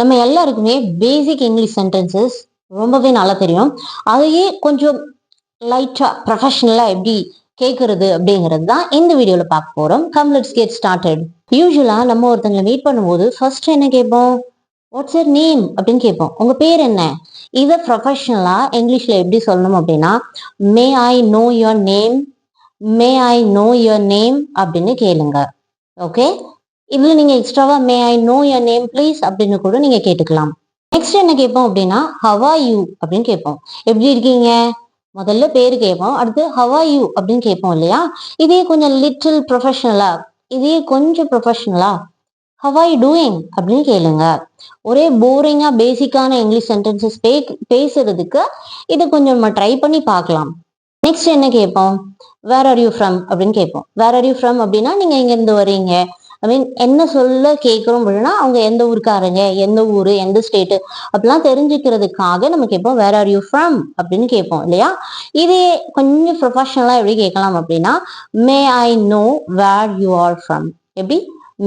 நம்ம எல்லாருக்குமே பேசிக் English sentences ரொம்பவே நல்லா தெரியும். அதையே கொஞ்சம் லைட்டா ப்ரொஃபஷனலா எப்படி கேட்கறது அப்படிங்கிறது தான் இந்த வீடியோல பார்க்க போறோம். Come let's get started. யூஸ்வலா நம்ம ஒருத்தங்களை மீட் பண்ணும்போது ஃபர்ஸ்ட் என்ன கேட்போம்? வாட்ஸ் யர் நேம் அப்படின்னு கேட்போம். உங்க பேர் என்ன? இதை ப்ரொஃபஷனலா இங்கிலீஷ்ல எப்படி சொல்லணும் அப்படின்னா, may I know your name, may I know your name அப்படின்னு கேளுங்க. ஓகே, இதுல நீங்க எக்ஸ்ட்ராவா may I know your name please அப்படின்னு கூட நீங்க கேட்டுக்கலாம். நெக்ஸ்ட் என்ன கேட்போம் அப்படின்னா, ஹவ் ஆர் யூ அப்படின்னு கேட்போம். எப்படி இருக்கீங்க? முதல்ல பேரு கேட்போம், அடுத்து ஹவ் ஆர் யூ அப்படின்னு கேட்போம் இல்லையா? இதே கொஞ்சம் லிட்டில் ப்ரொஃபஷனலா, இதே கொஞ்சம் ப்ரொஃபஷனலா ஹவ் ஆர் யூ டூயிங் அப்படின்னு கேளுங்க. ஒரே போரிங்கா பேசிக்கான இங்கிலீஷ் சென்டென்சஸ் பேசுறதுக்கு இதை கொஞ்சம் நம்ம ட்ரை பண்ணி பார்க்கலாம். நெக்ஸ்ட் என்ன கேட்போம்? வேர் ஆர் யூ ஃப்ரம் அப்படின்னு கேட்போம். வேர் ஆர் யூ ஃப்ரம் அப்படின்னா நீங்க எங்க இருந்து வரீங்க, ஐ மீன் என்ன சொல்ல கேட்கிறோம் அப்படின்னா அவங்க எந்த ஊருக்காரங்க, எந்த ஊரு, எந்த ஸ்டேட்டு அப்படிலாம் தெரிஞ்சுக்கிறதுக்காக நம்ம கேட்போம் வேர் ஆர் யூ ஃப்ரம் அப்படின்னு கேட்போம் இல்லையா? இதே கொஞ்சம் ப்ரொஃபஷனலா எப்படி கேட்கலாம் அப்படின்னா, may I know where you are from. எப்படி?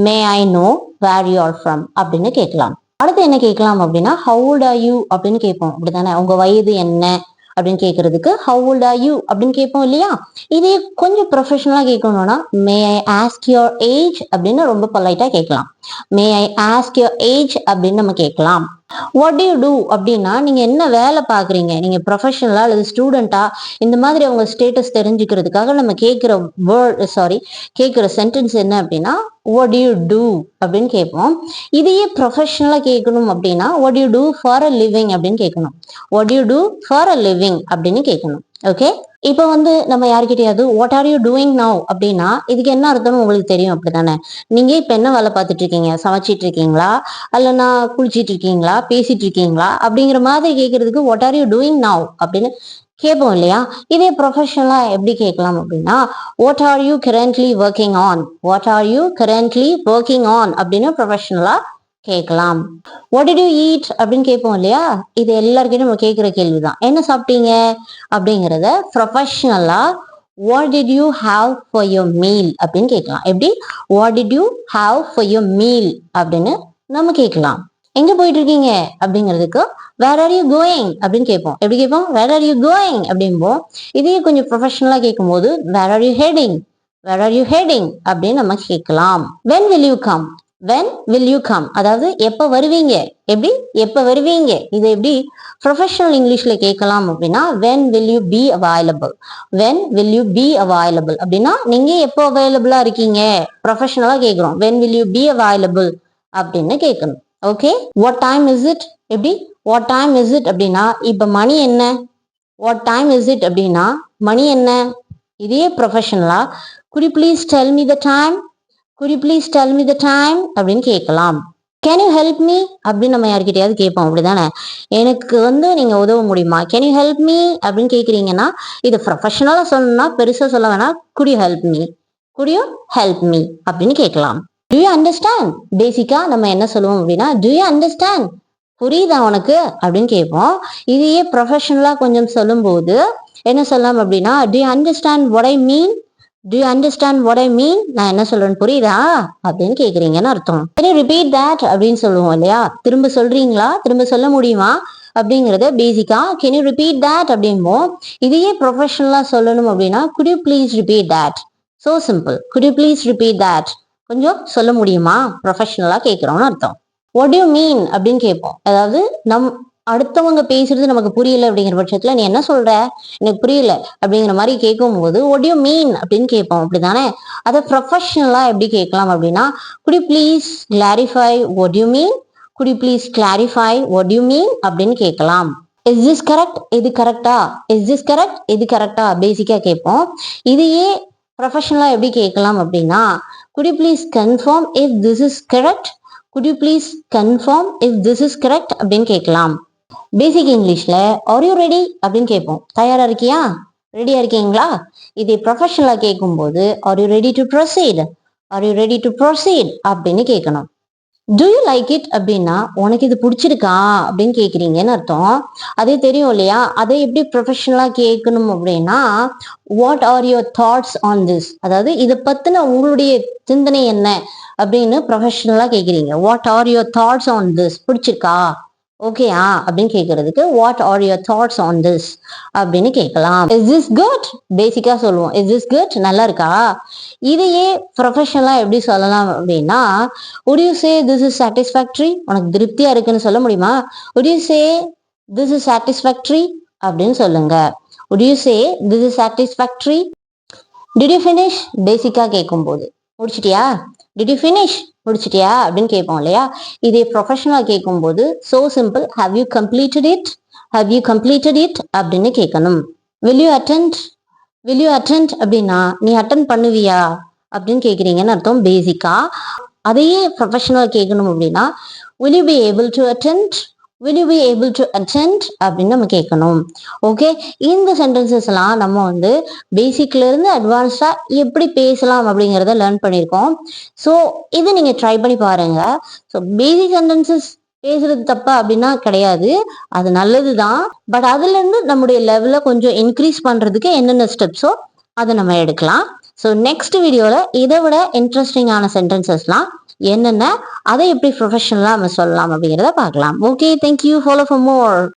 May I know where you are from அப்படின்னு கேட்கலாம். அடுத்து என்ன கேட்கலாம் அப்படின்னா, ஹவு ஓல்ட் ஆர் யூ அப்படின்னு கேட்போம். அப்படித்தானே? உங்க வயது என்ன அப்படின்னு கேட்கறதுக்கு ஹவு ஓல்ட் ஆர் யூ அப்படின்னு கேட்போம் இல்லையா? இதே கொஞ்சம் ப்ரொஃபஷனலா கேட்கணும்னா, மே ஐ ஆஸ்க் யுவர் ஏஜ் அப்படின்னு ரொம்ப பொலைட்டா கேட்கலாம். மே ஐ ஆஸ்க் யுவர் ஏஜ் அப்படின்னு நம்ம கேட்கலாம். வாட் டு யூ டூ அப்படின்னா நீங்க என்ன வேலை பாக்குறீங்க, நீங்க ப்ரொஃபஷனலா அல்லது ஸ்டூடெண்டா, இந்த மாதிரி அவங்க ஸ்டேட்டஸ் தெரிஞ்சுக்கிறதுக்காக நம்ம கேட்கிற சென்டென்ஸ் என்ன அப்படின்னா, வாட் டு யூ டூ அப்படின்னு கேட்போம். இதையே ப்ரொஃபஷனலா கேட்கணும் அப்படின்னா, what do you do for a living அப்படின்னு கேட்கணும். What do you do for a living அப்படின்னு கேட்கணும். ஓகே, இப்போ நம்ம யாருக்கிட்டையாவது what are you doing now அப்படின்னா இதுக்கு என்ன அர்த்தம்னு உங்களுக்கு தெரியும் அப்படித்தானே? நீங்க இப்ப என்ன வேலை பார்த்துட்டு இருக்கீங்க? சமைச்சிட்டு இருக்கீங்களா, அல்லனா குளிச்சிட்டு இருக்கீங்களா, பேசிட்டு இருக்கீங்களா அப்படிங்கிற மாதிரி கேட்கறதுக்கு what are you doing now அப்படின்னு கேட்போம் இல்லையா? இதே ப்ரொஃபஷனலா எப்படி கேட்கலாம் அப்படின்னா, what are you currently working on, what are you currently working on அப்படின்னு ப்ரொஃபஷனலா கேட்கலாம். வாட் டிட் யூ ஈட் அப்படின்னு கேட்போம் இல்லையா? இது எல்லாருக்கிட்டும் நம்ம கேட்கிற கேள்விதான். என்ன சாப்பிட்டீங்க அப்படிங்கிறத ப்ரொஃபஷனலா what did you have for your meal அப்படின்னு கேட்கலாம். எப்படி? What did you have for your meal அப்படின்னு நம்ம கேட்கலாம். எங்க போயிட்டு இருக்கீங்க அப்படிங்கிறதுக்கு வேர் ஆர் யூ கோயிங் அப்படின்னு கேட்போம். எப்படி கேட்போம்? வேர் ஆர் யூ கோயிங் அப்படிம்போம். இதையே கொஞ்சம் ப்ரொஃபஷனலா கேட்கும் போது where are you heading, where are you heading அப்படின்னு நம்ம கேட்கலாம். When will you come, when will you come அதாவது எப்ப வருவீங்க. எப்படி? எப்ப வருவீங்க. இது எப்படி ப்ரொஃபஷனல் இங்கிலீஷ்ல கேட்கலாம் அப்படின்னா, when will you be available, when will you be available அப்படின்னா நீங்க எப்போ அவைலபிளா இருக்கீங்க. ப்ரொஃபஷனலா கேட்கிறோம், when will you be available அப்படின்னு கேட்கணும். Okay, what time is it. எப்படி? வாட் டைம் இஸ் இட் அப்படின்னா இப்ப மணி என்ன. வாட் டைம் இஸ் இட் அப்படின்னா மணி என்ன. இதே ப்ரொஃபஷனலா could you please tell me the time, could you please tell me the time அப்படின்னு கேட்கலாம். கேன் யூ ஹெல்ப் மீ அப்படின்னு நம்ம யாருக்கிட்டையாவது கேட்போம் அப்படிதானே? எனக்கு நீங்க உதவ முடியுமா, கேன் யூ ஹெல்ப் மீ அப்படின்னு கேட்குறீங்கன்னா இது ப்ரொஃபஷனலா சொல்லணும்னா பெருசா சொல்ல வேணாம், good you help me, good you help me அப்படின்னு கேட்கலாம். டு யூ அண்டர்ஸ்டாண்ட், பேசிக்கா நம்ம என்ன சொல்லுவோம் அப்படின்னா, டு யூ அண்டர்ஸ்டாண்ட், புரியுதா உனக்கு அப்படின்னு கேட்போம். இதையே ப்ரொஃபஷனலா கொஞ்சம் சொல்லும்போது என்ன சொல்லலாம் அப்படின்னா, do you understand what I mean, do you understand what I mean, நான் என்ன சொல்றேன்னு புரியுதா அப்படின்னு கேக்குறீங்கன்னு அர்த்தம். கேன் யூ ரிப்பீட் தட் அப்படின்னு சொல்லுவோம் இல்லையா? திரும்ப சொல்றீங்களா, திரும்ப சொல்ல முடியுமா அப்படிங்கறத பேசிக்கா கேன் யூ ரிப்பீட் தட் அப்படிம்போம். இதையே ப்ரொஃபஷனலா சொல்லணும் அப்படின்னா, good you please repeat that. So simple, good you please repeat that, கொஞ்சம் சொல்ல முடியுமா, ப்ரொஃபஷனலா கேட்கிறோம்னு அர்த்தம். வாட் யூ மீன் அப்படின்னு கேட்போம். அதாவது அடுத்தவங்க பேசுறது நமக்கு புரியல அப்படிங்கிற பட்சத்துல நீ என்ன சொல்ற, எனக்கு புரியல அப்படிங்கிற மாதிரி கேட்கும் போது வாட் யூ மீன் அப்படின்னு கேட்போம் அப்படிதானே? அதை ப்ரொஃபஷனலா எப்படி கேட்கலாம் அப்படின்னா, good you please clarify what you mean, good you please clarify what you mean அப்படின்னு கேட்கலாம். இஸ் திஸ் கரெக்ட், இது கரெக்டா, இஸ் திஸ் கரெக்ட், இது கரெக்டா பேசிக்கா கேட்போம். இதையே ப்ரொஃபஷனலா எப்படி கேட்கலாம் அப்படின்னா, could you please confirm if this is correct, could you please confirm if this is correct அப்படின்னு கேட்கலாம். பேசிக் இங்கிலீஷ்ல ஆர் யூ ரெடி அப்படின்னு கேட்போம். தயாரா இருக்கியா, ரெடியா இருக்கீங்களா? இதை ப்ரொஃபஷனலா கேட்கும் போது are you ready to proceed, are you ready to proceed அப்படின்னு கேட்கணும். டு யூ லைக் இட் அப்படின்னா உனக்கு இது பிடிச்சிருக்கா அப்படின்னு கேட்குறீங்கன்னு அர்த்தம். அதே தெரியும் இல்லையா? அதை எப்படி ப்ரொஃபஷனலாக கேட்கணும் அப்படின்னா what are your thoughts on this, அதாவது இதை பற்றின உங்களுடைய சிந்தனை என்ன அப்படின்னு ப்ரொஃபஷனலாக கேட்குறீங்க. What are your thoughts on this, பிடிச்சிருக்கா, ஓகேயா அப்படின்னு கேட்கறதுக்கு what are your thoughts on this அப்படின்னு கேட்கலாம். இஸ் திஸ் குட், பேசிக்கா சொல்லுவோம். இஸ் திஸ் குட், நல்லா இருக்கா. இதையே ப்ரொஃபஷனலா எப்படி சொல்லலாம் அப்படின்னா would you say this is satisfactory, உனக்கு திருப்தியா இருக்குன்னு சொல்ல முடியுமா? would you say this is satisfactory அப்படின்னு சொல்லுங்க. would you say this is satisfactory? did you finish, பேசிக்கா கேட்கும் போது முடிச்சிட்டியா, did you finish, முடிச்சிட்டியா அப்படின்னு கேட்போம் இல்லையா? இதே ப்ரொஃபஷனலா கேட்கும் போது so simple, have you completed it, have you completed it அப்படின்னு கேட்கணும். will you attend, will you attend அப்படின்னா நீ அட்டன் பண்ணுவியா அப்படின்னு கேட்குறீங்கன்னு அர்த்தம் பேசிக்கா. அதையே ப்ரொஃபஷனல் கேட்கணும் அப்படின்னா will you be able to attend, will you be able to attend அப்படின்னு நம்ம கேட்கணும். ஓகே, இந்த சென்டென்சஸ் எல்லாம் நம்ம வந்து பேசிக்ல இருந்து அட்வான்ஸ்டா எப்படி பேசலாம் அப்படிங்கிறத லேர்ன் பண்ணியிருக்கோம். ஸோ இது நீங்க ட்ரை பண்ணி பாருங்க. ஸோ பேசிக் சென்டென்சஸ் பேசுறது தப்பா அப்படின்னா கிடையாது, அது நல்லது தான். பட் அதுல இருந்து நம்முடைய லெவலை கொஞ்சம் இன்க்ரீஸ் பண்றதுக்கு என்னென்ன ஸ்டெப்ஸோ அதை நம்ம எடுக்கலாம். ஸோ நெக்ஸ்ட் வீடியோல இதை விட இன்ட்ரெஸ்டிங்கான சென்டென்சஸ்லாம் என்னென்ன, அதை எப்படி ப்ரொஃபஷனலா நம்ம சொல்லலாம் அப்படிங்கிறத பார்க்கலாம். Okay, thank you, follow for more.